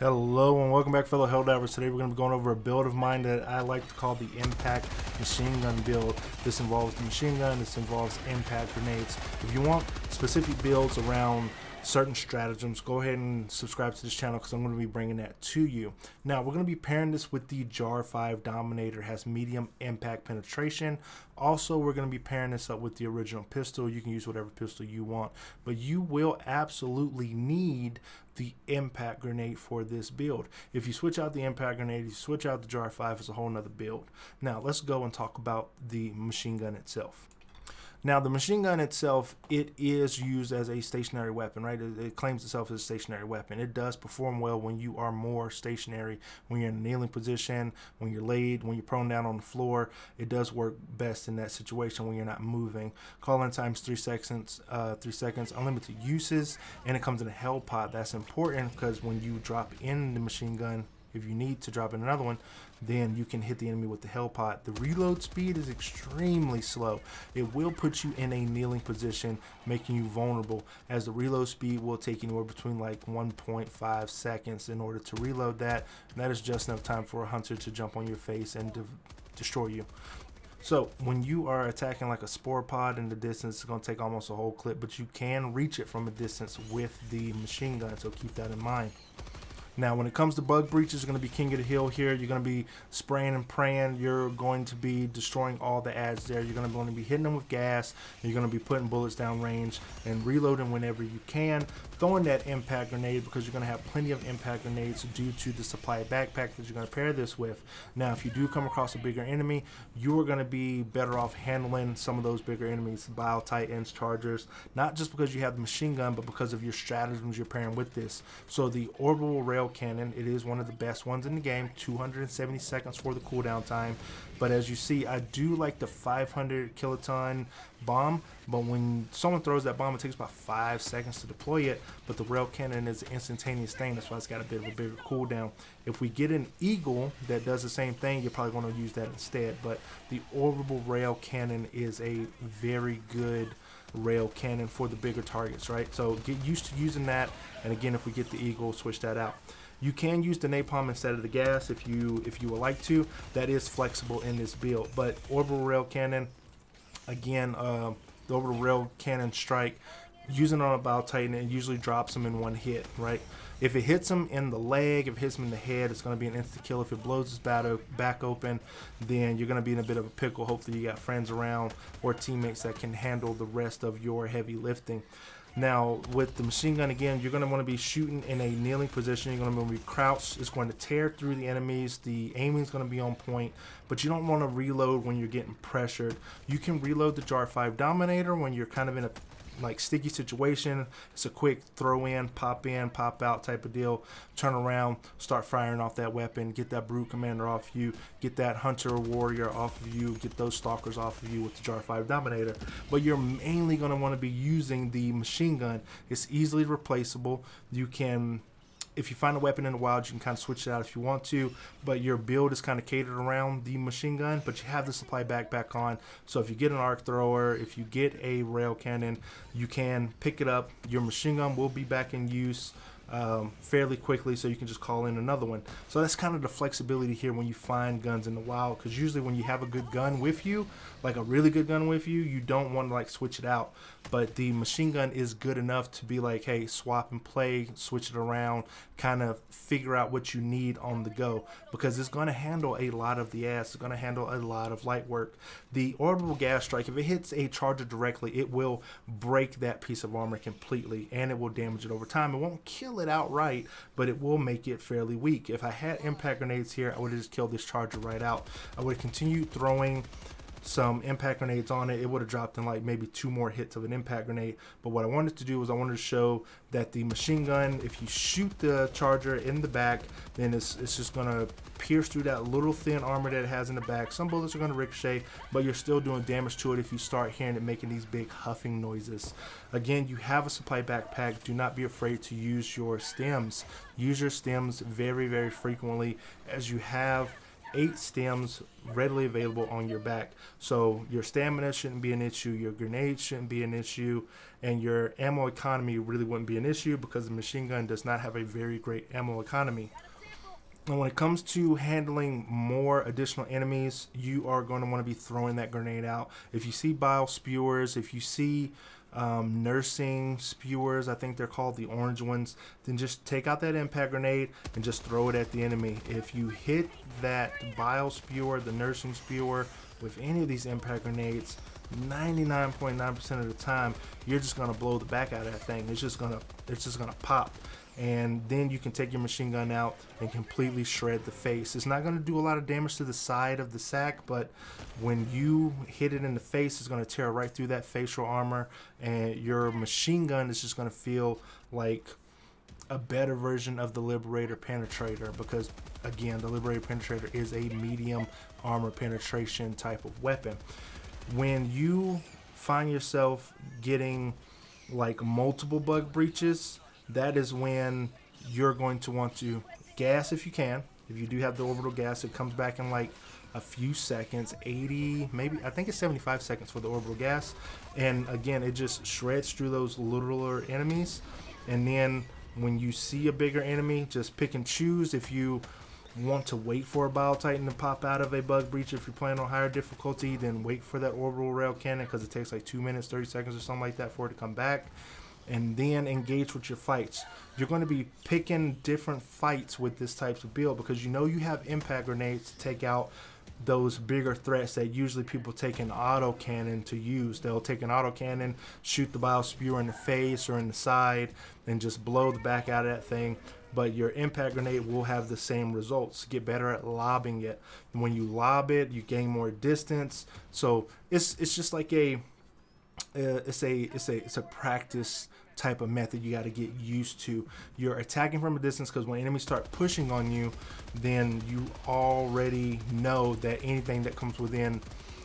Hello and welcome back, fellow Helldivers. Today we're going to be going over a build of mine that I like to call the impact machine gun build. This involves the machine gun, this involves impact grenades. If you want specific builds around certain stratagems, go ahead and subscribe to this channel because I'm going to be bringing that to you. Now we're going to be pairing this with the Jar 5 Dominator. It has medium impact penetration. Also, we're going to be pairing this up with the original pistol. You can use whatever pistol you want, but you will absolutely need the impact grenade for this build. If you switch out the impact grenade, you switch out the Jar 5, it's a whole nother build. Now let's go and talk about the machine gun itself. Now the machine gun itself, it is used as a stationary weapon, right? It claims itself as a stationary weapon. It does perform well when you are more stationary, when you're in a kneeling position, when you're laid, when you're prone down on the floor. It does work best in that situation when you're not moving. Call-in time's 3 seconds, unlimited uses, and it comes in a hell pot. That's important because when you drop in the machine gun, if you need to drop in another one, then you can hit the enemy with the hell pot. The reload speed is extremely slow. It will put you in a kneeling position, making you vulnerable, as the reload speed will take anywhere between like 1.5 seconds in order to reload that. And that is just enough time for a hunter to jump on your face and destroy you. So when you are attacking like a spore pod in the distance, it's going to take almost a whole clip, but you can reach it from a distance with the machine gun, so keep that in mind. Now, when it comes to bug breaches, you're going to be king of the hill here. You're going to be spraying and praying. You're going to be destroying all the ads there. You're going to be hitting them with gas. You're going to be putting bullets down range and reloading whenever you can. Throwing that impact grenade because you're going to have plenty of impact grenades due to the supply backpack that you're going to pair this with. Now, if you do come across a bigger enemy, you are going to be better off handling some of those bigger enemies, Bile Titans, Chargers, not just because you have the machine gun, but because of your stratagems you're pairing with this. So the orbital rail cannon, it is one of the best ones in the game. 270 seconds for the cooldown time, but as you see, I do like the 500 kiloton bomb, but when someone throws that bomb, it takes about 5 seconds to deploy it, but the rail cannon is an instantaneous thing. That's why it's got a bit of a bigger cooldown. If we get an eagle that does the same thing, you're probably going to use that instead, but the orbital rail cannon is a very good rail cannon for the bigger targets, right? So get used to using that, and again, if we get the eagle, switch that out. You can use the napalm instead of the gas if you would like to. That is flexible in this build, but orbital rail cannon, again, the orbital rail cannon strike, using on a Bile Titan, it usually drops them in one hit, right? If it hits him in the leg, if it hits him in the head, it's going to be an instant kill. If it blows his back open, then you're going to be in a bit of a pickle. Hopefully you got friends around or teammates that can handle the rest of your heavy lifting. Now, with the machine gun, again, you're going to want to be shooting in a kneeling position. You're going to want to be crouched. It's going to tear through the enemies. The aiming is going to be on point, but you don't want to reload when you're getting pressured. You can reload the Jar 5 Dominator when you're kind of in a sticky situation. It's a quick throw in, pop out type of deal. Turn around, start firing off that weapon, get that brute commander off you, get that hunter or warrior off of you, get those stalkers off of you with the Jar 5 Dominator. But you're mainly going to want to be using the machine gun. It's easily replaceable. You can, if you find a weapon in the wild, you can kind of switch it out if you want to, but your build is kind of catered around the machine gun, but you have the supply backpack on. So if you get an arc thrower, if you get a rail cannon, you can pick it up. Your machine gun will be back in use fairly quickly, so you can just call in another one. So that's kind of the flexibility here when you find guns in the wild, because usually when you have a good gun with you, like a really good gun with you, you don't want to like switch it out. But the machine gun is good enough to be like, hey, swap and play, switch it around, kind of figure out what you need on the go, because it's going to handle a lot of the ass. It's going to handle a lot of light work. The orbital gas strike, if it hits a charger directly, it will break that piece of armor completely, and it will damage it over time. It won't kill it outright, but it will make it fairly weak. If I had impact grenades here, I would have just killed this charger right out. I would continue throwing some impact grenades on it. It would have dropped in like maybe 2 more hits of an impact grenade. But what I wanted to do was I wanted to show that the machine gun, if you shoot the charger in the back, then it's just going to pierce through that little thin armor that it has in the back. Some bullets are going to ricochet, but you're still doing damage to it if you start hearing it making these big huffing noises. Again, you have a supply backpack. Do not be afraid to use your stems. Use your stems very, very frequently, as you have 8 stems readily available on your back. So your stamina shouldn't be an issue, your grenades shouldn't be an issue, and your ammo economy really wouldn't be an issue because the machine gun does not have a very great ammo economy. And when it comes to handling more additional enemies, you are going to want to be throwing that grenade out. If you see bile spewers, if you see nursing spewers, I think they're called, the orange ones, then just take out that impact grenade and just throw it at the enemy. If you hit that bile spewer, the nursing spewer, with any of these impact grenades, 99.9% of the time, you're just going to blow the back out of that thing. It's just gonna pop. And then you can take your machine gun out and completely shred the face. It's not going to do a lot of damage to the side of the sack, but when you hit it in the face, it's going to tear right through that facial armor, and your machine gun is just going to feel like a better version of the Liberator Penetrator, because again, the Liberator Penetrator is a medium armor penetration type of weapon. When you find yourself getting like multiple bug breaches, that is when you're going to want to gas if you can. If you do have the orbital gas, it comes back in like a few seconds, 80, maybe, I think it's 75 seconds for the orbital gas. And again, it just shreds through those littler enemies. And then when you see a bigger enemy, just pick and choose. If you want to wait for a Bile Titan to pop out of a bug breach, if you're playing on higher difficulty, then wait for that orbital rail cannon, because it takes like 2 minutes, 30 seconds or something like that for it to come back. And then engage with your fights. You're going to be picking different fights with this type of build, because you know you have impact grenades to take out those bigger threats that usually people take an autocannon to use. They'll take an autocannon, shoot the bile spewer in the face or in the side, and just blow the back out of that thing. But your impact grenade will have the same results. Get better at lobbing it. And when you lob it, you gain more distance. So it's just like it's a practice type of method you got to get used to. You're attacking from a distance, because when enemies start pushing on you, then you already know that anything that comes within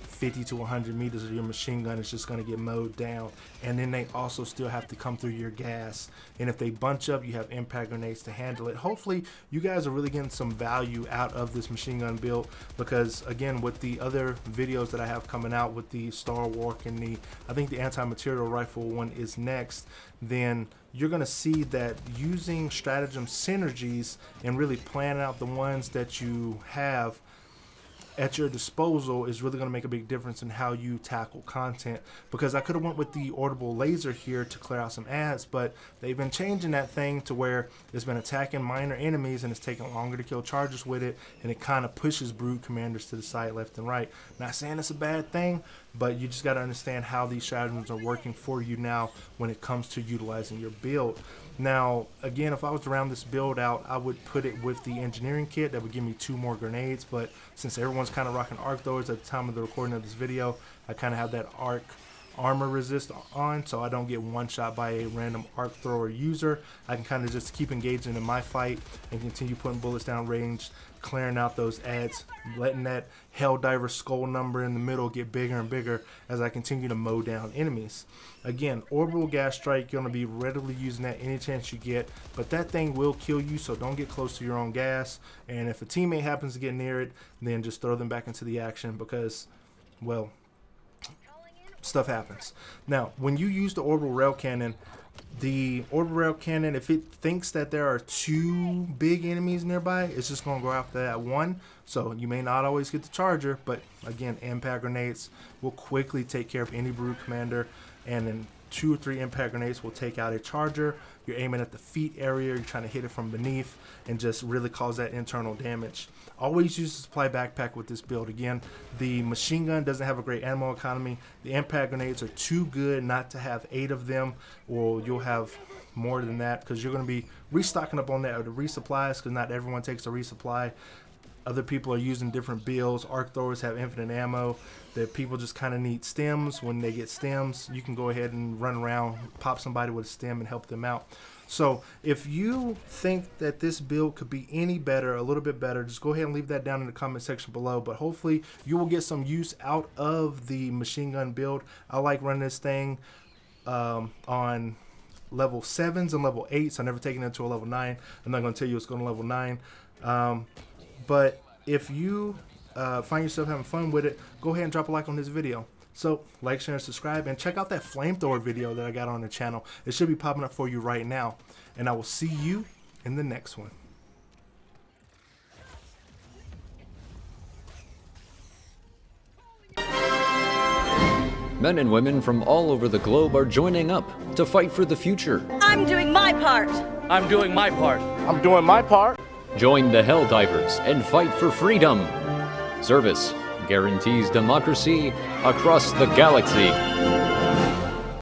50 to 100 meters of your machine gun is just going to get mowed down. And then they also still have to come through your gas, and if they bunch up, you have impact grenades to handle it. Hopefully you guys are really getting some value out of this machine gun build, because again, with the other videos that I have coming out with the Star Walk and I think the anti-material rifle one is next, then you're going to see that using stratagem synergies and really planning out the ones that you have at your disposal is really going to make a big difference in how you tackle content. Because I could have went with the audible laser here to clear out some ads, but they've been changing that thing to where it's been attacking minor enemies and it's taking longer to kill charges with it, and it kind of pushes brood commanders to the side left and right. Not saying it's a bad thing, but you just got to understand how these stratagems are working for you now when it comes to utilizing your build. Now, again, if I was to round this build out, I would put it with the engineering kit. That would give me 2 more grenades, but since everyone's kind of rocking arc throwers at the time of the recording of this video, I kind of have that arc armor resist on, so I don't get one shot by a random arc thrower user. I can kind of just keep engaging in my fight and continue putting bullets down range, clearing out those ads, letting that Helldiver skull number in the middle get bigger and bigger as I continue to mow down enemies. Again, orbital gas strike, you're going to be readily using that any chance you get, but that thing will kill you, so don't get close to your own gas. And if a teammate happens to get near it, then just throw them back into the action, because, well, stuff happens. Now, when you use the orbital rail cannon, if it thinks that there are 2 big enemies nearby, it's just going to go after that one. So you may not always get the charger, but again, impact grenades will quickly take care of any brood commander, and then 2 or 3 impact grenades will take out a charger. You're aiming at the feet area, you're trying to hit it from beneath and just really cause that internal damage. Always use the supply backpack with this build. Again, the machine gun doesn't have a great ammo economy. The impact grenades are too good not to have 8 of them, or you'll have more than that, because you're going to be restocking up on that, or the resupplies, because not everyone takes a resupply. Other people are using different builds. Arc throwers have infinite ammo. That people just kind of need stems. When they get stems, you can go ahead and run around, pop somebody with a stem and help them out. So if you think that this build could be any better, a little bit better, just go ahead and leave that down in the comment section below. But hopefully you will get some use out of the machine gun build. I like running this thing on level 7s and level 8s. I never taken it to a level 9. I'm not going to tell you it's going to level 9. But if you find yourself having fun with it, go ahead and drop a like on this video. So, like, share, and subscribe, and check out that flamethrower video that I got on the channel. It should be popping up for you right now. And I will see you in the next one. Men and women from all over the globe are joining up to fight for the future. I'm doing my part. I'm doing my part. I'm doing my part. Join the Helldivers and fight for freedom. Service guarantees democracy across the galaxy.